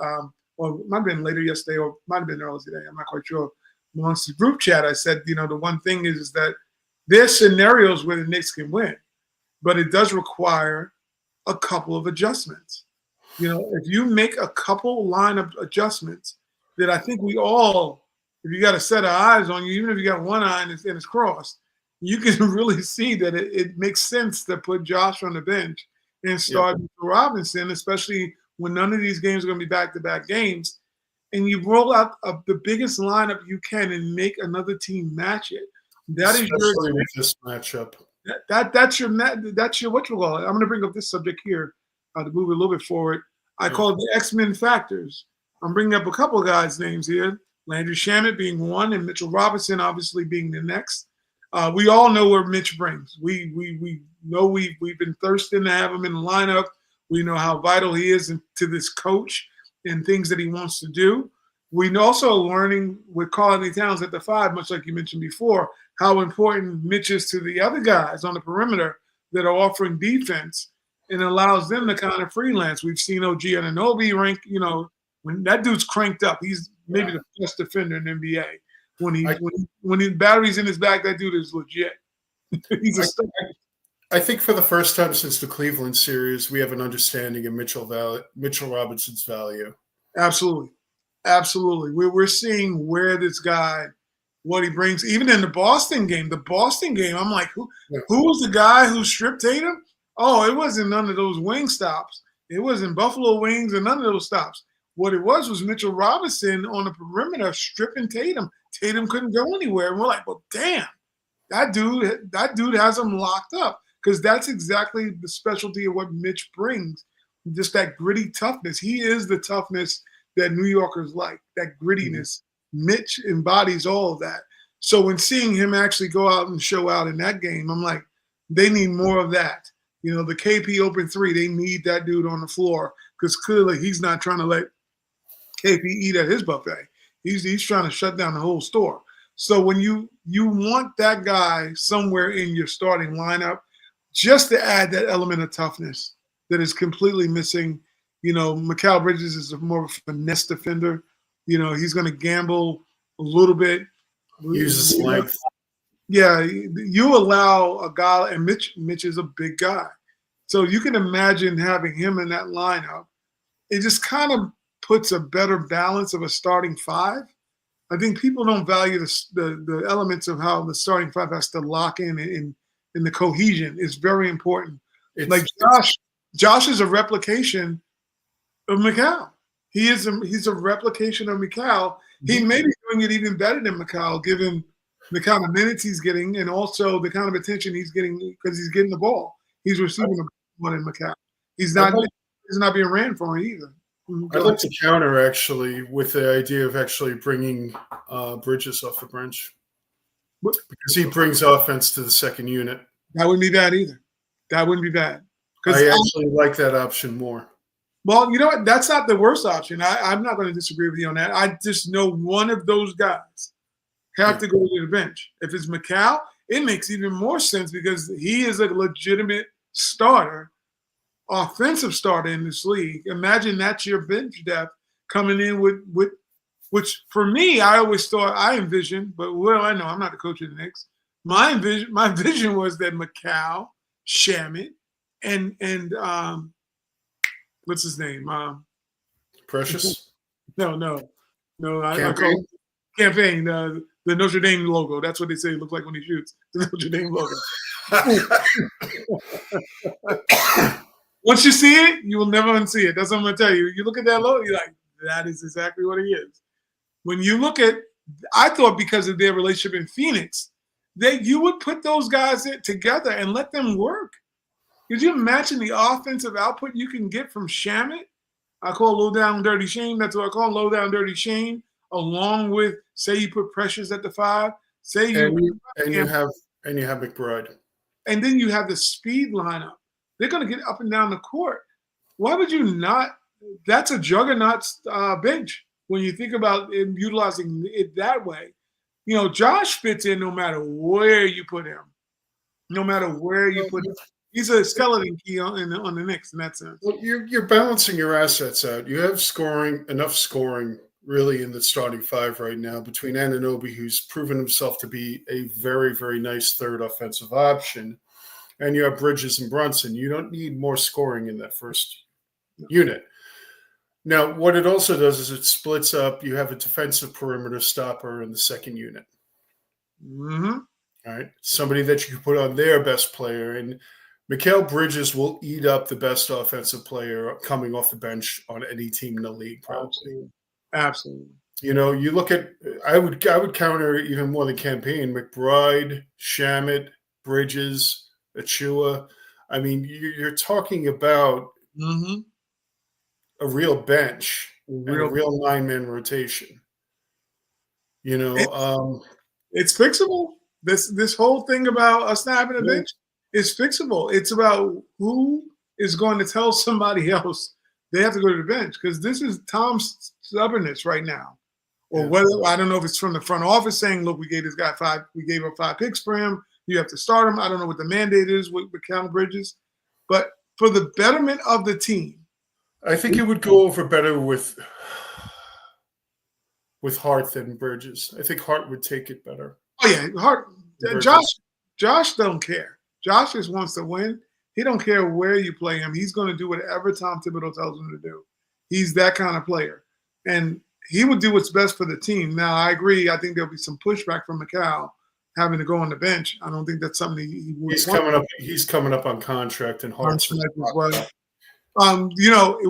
or it might have been later yesterday, or might have been earlier today. I'm not quite sure. Amongst the group chat, I said, the one thing is that there's scenarios where the Knicks can win, but it does require a couple of adjustments. If you make a couple lineup adjustments that I think we all, if you got a set of eyes on you, even if you got one eye and it's crossed, you can really see that it makes sense to put Josh on the bench and start Robinson, especially when none of these games are going to be back-to-back games. And you roll out the biggest lineup you can and make another team match it. That Especially is your with this matchup. that's your what you call it. I'm going to bring up this subject here to move it a little bit forward. I call it the X-Men factors. I'm bringing up a couple of guys' names here. Landry Shamet being one, and Mitchell Robinson obviously being the next. We all know where Mitch brings. We know we've been thirsting to have him in the lineup. We know how vital he is to this coach and things that he wants to do. We also are learning with Karl Towns at the 5, much like you mentioned before, how important Mitch is to the other guys on the perimeter that are offering defense and allows them to kind of freelance. We've seen OG Anunoby rank, when that dude's cranked up, he's maybe the best defender in the NBA. When his battery's in his back, that dude is legit. He's a star. I think for the first time since the Cleveland series, we have an understanding of Mitchell Robinson's value. Absolutely. We're seeing where this guy, what he brings. Even in the Boston game, I'm like, who was the guy who stripped Tatum? Oh, it wasn't none of those wing stops. It wasn't Buffalo Wings and none of those stops. What it was Mitchell Robinson on the perimeter stripping Tatum. Tatum couldn't go anywhere. And we're like, well, damn, that dude has him locked up, because that's exactly the specialty of what Mitch brings, just that gritty toughness. He is the toughness that New Yorkers like, that grittiness. Mm-hmm. Mitch embodies all of that. So when seeing him actually go out and show out in that game, I'm like, they need more of that. The KP open 3, they need that dude on the floor, because clearly he's not trying to let KP eat at his buffet. He's trying to shut down the whole store. So when you want that guy somewhere in your starting lineup, just to add that element of toughness that is completely missing. Mikal Bridges is more of a finesse defender. He's going to gamble a little bit. Uses length. Yeah, you allow a guy, and Mitch is a big guy. So you can imagine having him in that lineup. It just kind of puts a better balance of a starting 5. I think people don't value the elements of how the starting 5 has to lock in, and the cohesion is very important. Like Josh is a replication of Mikal. He's a replication of Mikal. He may be doing it even better than Mikal, given the kind of minutes he's getting and also the kind of attention he's getting because he's getting the ball. He's receiving the ball in Mikal. He's not being ran for him either. I'd like to counter actually with the idea of actually bringing Bridges off the bench, because he brings offense to the second unit. That wouldn't be bad either. That wouldn't be bad. I actually like that option more. Well, you know what? That's not the worst option. I'm not going to disagree with you on that. I just know one of those guys have to go to the bench. If it's McCall, it makes even more sense because he is a legitimate starter, offensive starter in this league. Imagine that's your bench depth coming in with which for me, I always thought I envisioned, but well, I know I'm not the coach of the Knicks. My vision was that McCall, Shamit, and what's his name? Precious? No. I call it Campaign. The Notre Dame logo. That's what they say it looks like when he shoots. The Notre Dame logo. Once you see it, you will never unsee it. That's what I'm going to tell you. You look at that logo, you're like, that is exactly what he is. When you look at, I thought because of their relationship in Phoenix, that you would put those guys together and let them work. Could you imagine the offensive output you can get from Shamit? I call Low Down Dirty Shane. That's what I call Low Down Dirty Shane. Along with, say, you put Precious at the 5. Say you have McBride, and then you have the speed lineup. They're going to get up and down the court. Why would you not? That's a juggernaut bench when you think about utilizing it that way. You know, Josh fits in no matter where you put him. No matter where you put him. He's a skeleton key on the Knicks in that sense. Well, you're balancing your assets out. You have enough scoring, really, in the starting 5 right now between Anunoby, who's proven himself to be a very, very nice third offensive option, and you have Bridges and Brunson. You don't need more scoring in that first unit. Now, what it also does is it splits up. You have a defensive perimeter stopper in the second unit. Mm-hmm. All right, somebody that you can put on their best player, and Mikal Bridges will eat up the best offensive player coming off the bench on any team in the league, probably. Absolutely. You know, you look at I would counter even more than Campaign. McBride, Shamit, Bridges, Achua. I mean, you're talking about a real bench and a real 9-man rotation. You know, it's fixable. This whole thing about us not having a bench is fixable. It's about who is going to tell somebody else they have to go to the bench, because this is Tom's stubbornness right now. Or whether, I don't know if it's from the front office saying, look, we gave this guy 5, we gave up 5 picks for him. You have to start him. I don't know what the mandate is with Cal Bridges. But for the betterment of the team, I think it would go over better with Hart than Bridges. I think Hart would take it better. Oh yeah, Hart. Josh don't care. Josh just wants to win. He don't care where you play him. He's going to do whatever Tom Thibodeau tells him to do. He's that kind of player, and he would do what's best for the team. Now, I agree. I think there'll be some pushback from Mikal having to go on the bench. I don't think that's something he would. He's coming up on contract, and Hart's as well. You know,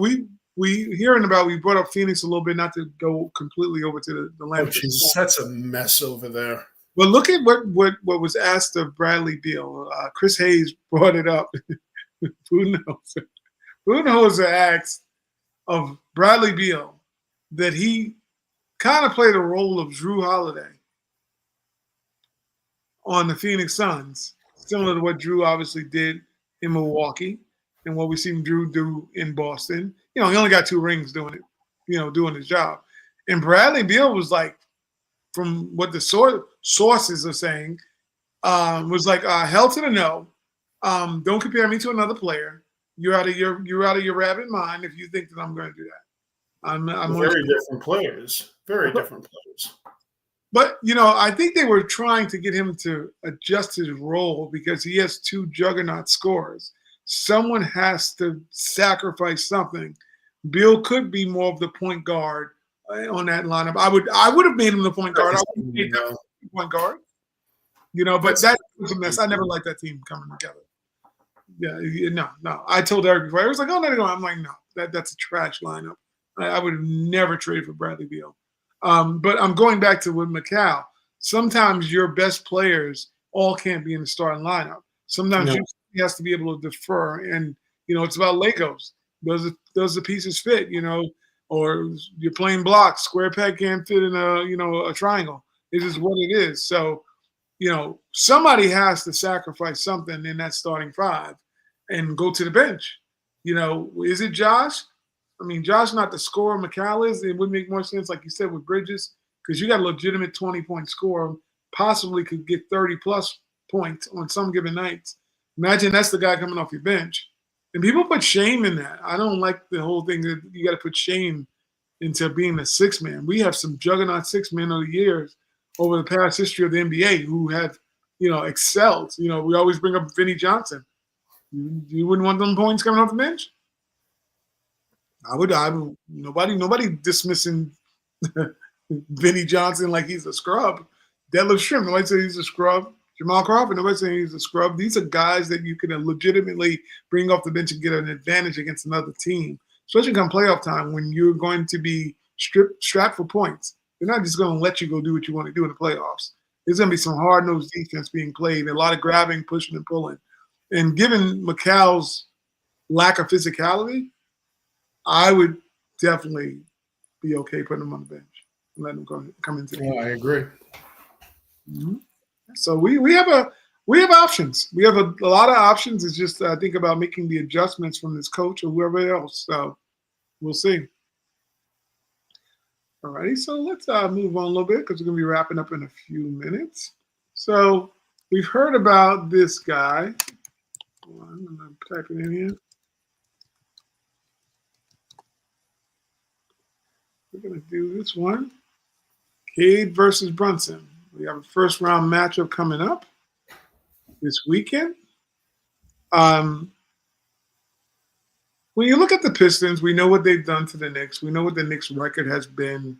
we hearing about. We brought up Phoenix a little bit, not to go completely over to the land. Oh, Jesus, that's a mess over there. But look at what was asked of Bradley Beal. Chris Hayes brought it up. Who knows? Who knows the acts of Bradley Beal that he kind of played a role of Drew Holiday on the Phoenix Suns, similar to what Drew obviously did in Milwaukee and what we seen Drew do in Boston. You know, he only got 2 rings doing it, you know, doing his job. And Bradley Beal was like, from what the sources are saying, was like, hell to the no. Don't compare me to another player. You're out of your rabbit mind if you think that I'm going to do that. I'm very different players. Very different players. But, you know, I think they were trying to get him to adjust his role because he has 2 juggernaut scorers. Someone has to sacrifice something. Bill could be more of the point guard on that lineup. I would have made him the point guard. I would have made that point guard. You know, but that was a mess. I never liked that team coming together. Yeah, no. I told Eric before. I was like, oh, no. I'm like, no, that's a trash lineup. I would have never traded for Bradley Beal. But I'm going back to with Mikal. Sometimes your best players all can't be in the starting lineup. Sometimes you has to be able to defer, and you know it's about Legos. Does the pieces fit? You know, or you're playing blocks. Square peg can't fit in a triangle. It is what it is. So, you know, somebody has to sacrifice something in that starting 5 and go to the bench. You know, is it Josh? I mean, Josh not the scorer McCall is. It would make more sense, like you said, with Bridges, because you got a legitimate 20-point scorer, possibly could get 30-plus points on some given nights. Imagine that's the guy coming off your bench. And people put shame in that. I don't like the whole thing that you got to put shame into being a six-man. We have some juggernaut six-men over the years, over the past history of the NBA, who have, excelled. We always bring up Vinnie Johnson. You wouldn't want them points coming off the bench? I would. Nobody dismissing Vinnie Johnson like he's a scrub. Deadlift Shrimp, nobody saying he's a scrub. Jamal Crawford, nobody saying he's a scrub. These are guys that you can legitimately bring off the bench and get an advantage against another team, especially come playoff time when you're going to be strapped for points. They're not just going to let you go do what you want to do in the playoffs. There's going to be some hard-nosed defense being played, a lot of grabbing, pushing, and pulling. And given McCall's lack of physicality, I would definitely be okay putting him on the bench and letting him come into the game. I agree. Mm-hmm. So we have options. We have a lot of options. It's just I think about making the adjustments from this coach or whoever else. So we'll see. All righty. So let's move on a little bit because we're going to be wrapping up in a few minutes. So we've heard about this guy. I'm going to type it in here. We're going to do this one. Cade versus Brunson. We have a first-round matchup coming up this weekend. When you look at the Pistons, we know what they've done to the Knicks. We know what the Knicks' record has been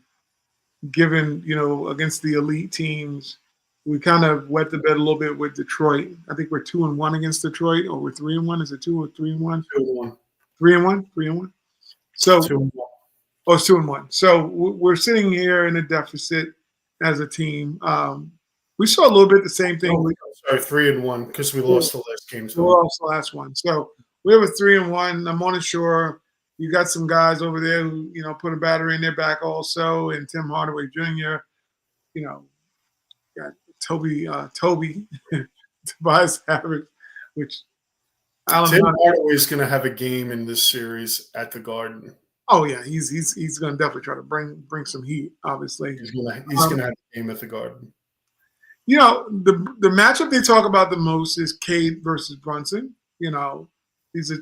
given, against the elite teams. We kind of wet the bed a little bit with Detroit. I think we're 2-1 against Detroit, or we're 3-1. Is it 2 or 3-1? 2-1. 3-1. 3-1. So, 2-1. Oh, it's 2-1. So we're sitting here in a deficit as a team. We saw a little bit the same thing. Sorry, 3-1 because we lost the last game. We lost the last one. So we have a 3-1. I'm on shore. You got some guys over there who, put a battery in their back also, and Tim Hardaway Jr., got Toby, Tobias Harris, which Tim Hardaway is going to have a game in this series at the Garden. Oh yeah, he's going to definitely try to bring some heat. Obviously, he's going to have a game at the Garden. The matchup they talk about the most is Cade versus Brunson. He's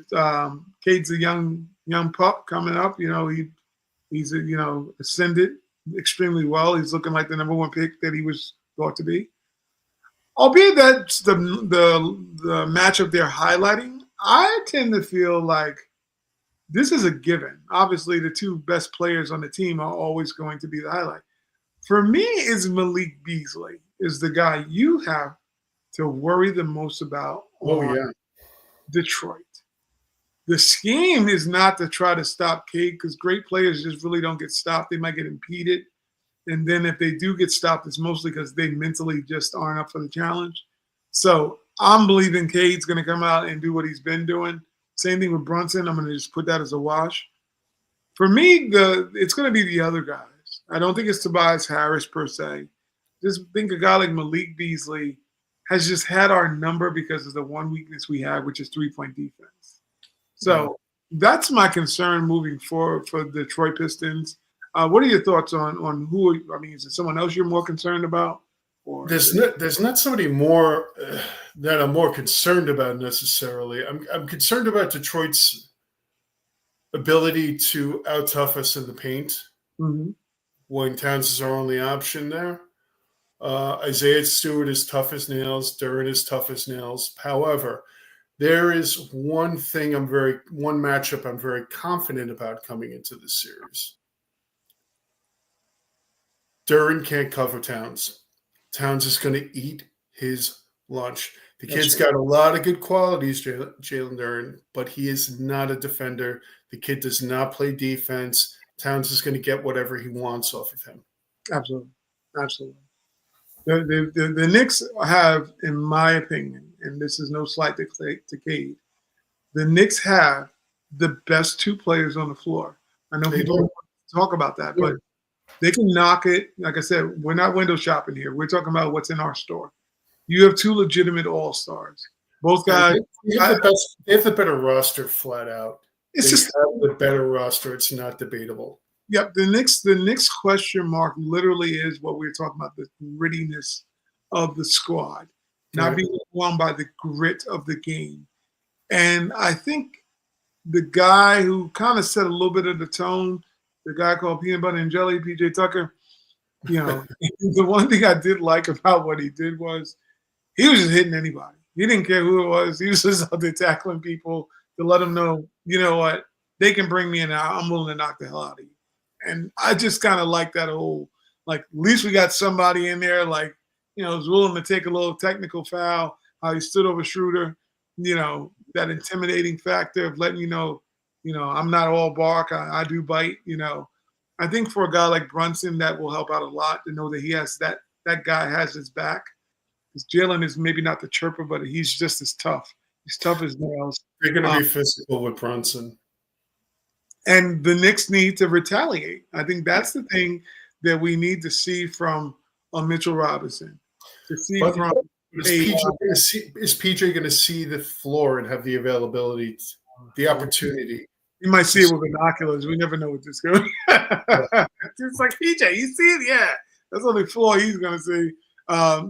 Cade's a young pup coming up. He's ascended extremely well. He's looking like the number one pick that he was thought to be. Albeit that's the matchup they're highlighting. I tend to feel like this is a given. Obviously, the two best players on the team are always going to be the highlight. For me, is Malik Beasley is the guy you have to worry the most about Detroit. The scheme is not to try to stop Cade because great players just really don't get stopped. They might get impeded. And then if they do get stopped, it's mostly because they mentally just aren't up for the challenge. So I'm believing Cade's going to come out and do what he's been doing. Same thing with Brunson. I'm going to just put that as a wash. For me, it's going to be the other guys. I don't think it's Tobias Harris per se. Just think a guy like Malik Beasley has just had our number because of the one weakness we have, which is three-point defense. So that's my concern moving forward for the Detroit Pistons. What are your thoughts on who? I mean, is it someone else you're more concerned about? Or there's not somebody more that I'm more concerned about necessarily. I'm concerned about Detroit's ability to out-tough us in the paint when Towns is our only option there. Isaiah Stewart is tough as nails. Duren is tough as nails. However, there is one matchup I'm very confident about coming into this series. Duren can't cover Towns. Towns is going to eat his lunch. The kid's got a lot of good qualities, Jalen Duren, but he is not a defender. The kid does not play defense. Towns is going to get whatever he wants off of him. Absolutely. The Knicks have, in my opinion, and this is no slight to Cade, the Knicks have the best two players on the floor. I know people don't talk about that, but they can knock it. Like I said, we're not window shopping here. We're talking about what's in our store. You have two legitimate all-stars. Both guys. They have the better roster flat out. It's They just have the better roster. It's not debatable. yep. The Knicks question mark literally is what we were talking about, the grittiness of the squad, not Right. being won by the grit of the game. And I think the guy who kind of set a little bit of the tone, the guy called Peanut Butter and Jelly, PJ Tucker, the one thing I did like about what he did was he was just hitting anybody. He didn't care who it was. He was just out there tackling people to let them know, you know what, they can bring me in. I'm willing to knock the hell out of you. And I just kind of like that whole, like, at least we got somebody in there, like, is willing to take a little technical foul, how he stood over Schroeder, that intimidating factor of letting I'm not all bark, I do bite, I think for a guy like Brunson, that will help out a lot to know that he has that guy has his back. Because Jalen is maybe not the chirper, but he's just as tough. He's tough as nails. They're going to be physical with Brunson. And the Knicks need to retaliate. I think that's the thing that we need to see from a Mitchell Robinson. To see But from is PJ going to see the floor and have the availability, the opportunity? You might see it with binoculars. We never know what this goes. It's like, PJ, you see it? Yeah. That's on the floor he's going to see. I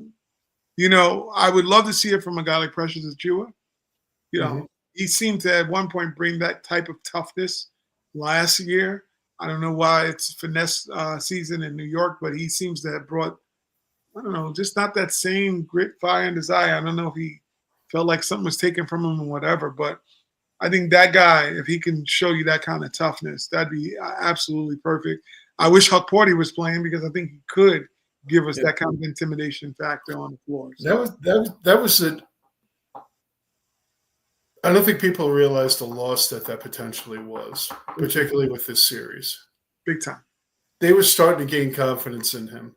would love to see it from a guy like Precious Achiuwa. He seemed to at one point bring that type of toughness last year. I don't know why it's finesse season in New York, but he seems to have brought, I don't know, just not that same grit, fire, and desire. I don't know if he felt like something was taken from him or whatever, but I think that guy, if he can show you that kind of toughness, that'd be absolutely perfect. I wish Huck Porty was playing because I think he could give us that kind of intimidation factor on the floor. So. That was it. I don't think people realize the loss that potentially was, particularly with this series. Big time. They were starting to gain confidence in him.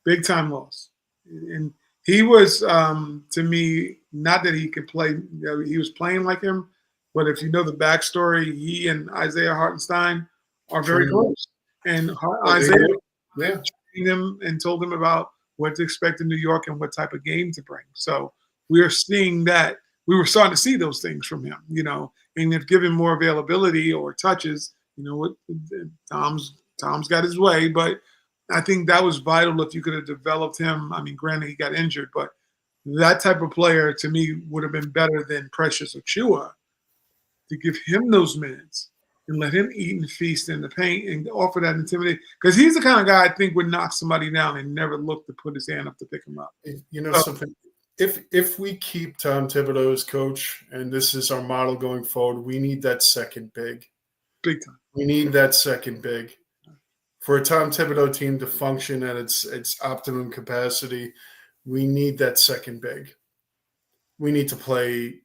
Big time loss. And he was, to me, not that he could play, he was playing like him, but if you know the backstory, he and Isaiah Hartenstein are very close. And Isaiah trained him and told him about what to expect in New York and what type of game to bring. So we are seeing that. We were starting to see those things from him, and if given more availability or touches, Tom's got his way, but I think that was vital if you could have developed him. I mean, granted, he got injured, but that type of player to me would have been better than Precious Achiuwa to give him those minutes and let him eat and feast in the paint and offer that intimidation. Because he's the kind of guy I think would knock somebody down and never look to put his hand up to pick him up. Something. If we keep Tom Thibodeau as coach, and this is our model going forward, we need that second big. Big time. We need that second big. For a Tom Thibodeau team to function at its optimum capacity, we need that second big. We need to play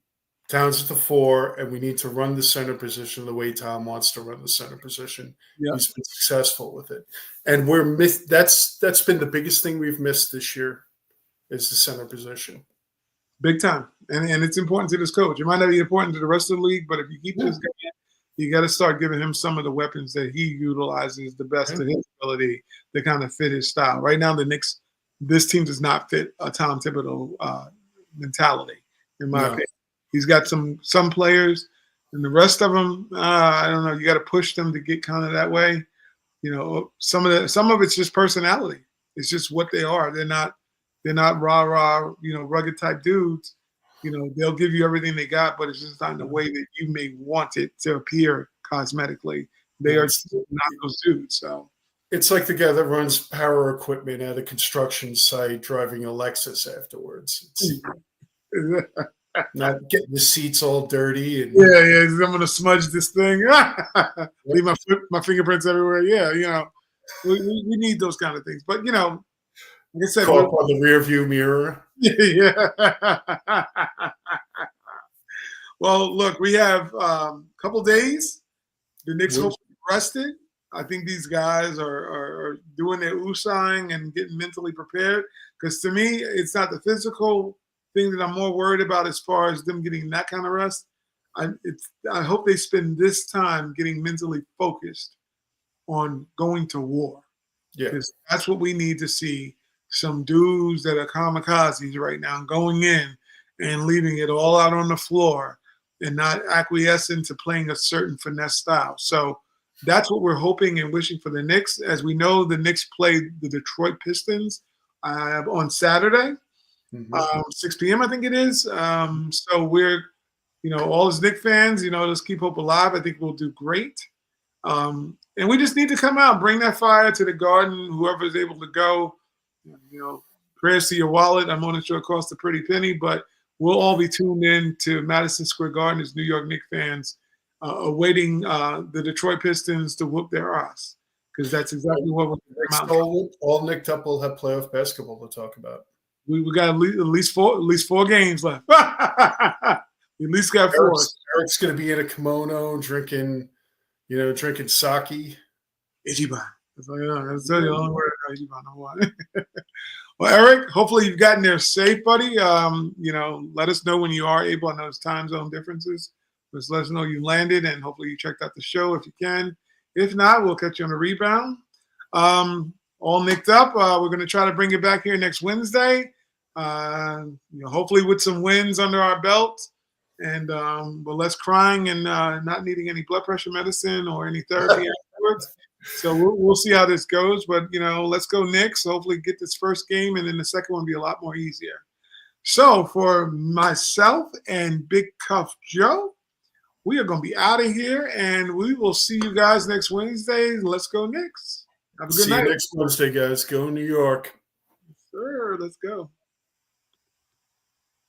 Towns at the 4, and we need to run the center position the way Tom wants to run the center position. Yeah. He's been successful with it. And that's been the biggest thing we've missed this year. Is the center position. Big time. And it's important to this coach. It might not be important to the rest of the league, but if you keep this going, you got to start giving him some of the weapons that he utilizes the best to his ability to kind of fit his style. Right now, the Knicks, this team does not fit a Tom Thibodeau mentality, in my opinion. He's got some players, and the rest of them, I don't know. You got to push them to get kind of that way. Some of it's just personality. It's just what they are. They're not rah-rah, rugged type dudes. They'll give you everything they got, but it's just not in the way that you may want it to appear cosmetically. They are not those dudes. So it's like the guy that runs power equipment at a construction site driving a Lexus afterwards. Not getting the seats all dirty. And I'm going to smudge this thing. Leave my fingerprints everywhere. Yeah, we need those kind of things. But, like I said, caught up on the rear view mirror. Yeah. Well, look, we have a couple days. The Knicks hopefully rested. I think these guys are doing their usang and getting mentally prepared. Because to me, it's not the physical thing that I'm more worried about as far as them getting that kind of rest. I hope they spend this time getting mentally focused on going to war. Yeah, because that's what we need to see. Some dudes that are kamikazes right now going in and leaving it all out on the floor and not acquiesce into playing a certain finesse style. So that's what we're hoping and wishing for the Knicks. As we know, the Knicks play the Detroit Pistons on Saturday, 6 p.m. I think it is. So we're, all as Knicks fans, let's keep hope alive. I think we'll do great. And we just need to come out, bring that fire to the Garden. Whoever is able to go, prayers to your wallet. I'm not sure it costs a pretty penny, but we'll all be tuned in to Madison Square Garden as New York Knicks fans, awaiting the Detroit Pistons to whoop their ass, because that's exactly what we're all nicked up. We'll have playoff basketball to talk about. We got at least four games left. At least got four. Eric's going to be in a kimono drinking sake. Ichiban. That's the only word. Ichiban. Well, Eric, hopefully you've gotten there safe, buddy. Let us know when you are able. I know there's time zone differences. Just let us know you landed, and hopefully you checked out the show if you can. If not, we'll catch you on a rebound. All nicked up. We're going to try to bring it back here next Wednesday. Hopefully with some wins under our belt, and but less crying and not needing any blood pressure medicine or any therapy afterwards. So we'll see how this goes. But, let's go Knicks. Hopefully get this first game, and then the second one be a lot more easier. So for myself and Big Cuff Joe, we are going to be out of here, and we will see you guys next Wednesday. Let's go Knicks. Have a good night. See you next Wednesday, guys. Go New York. Sure, let's go.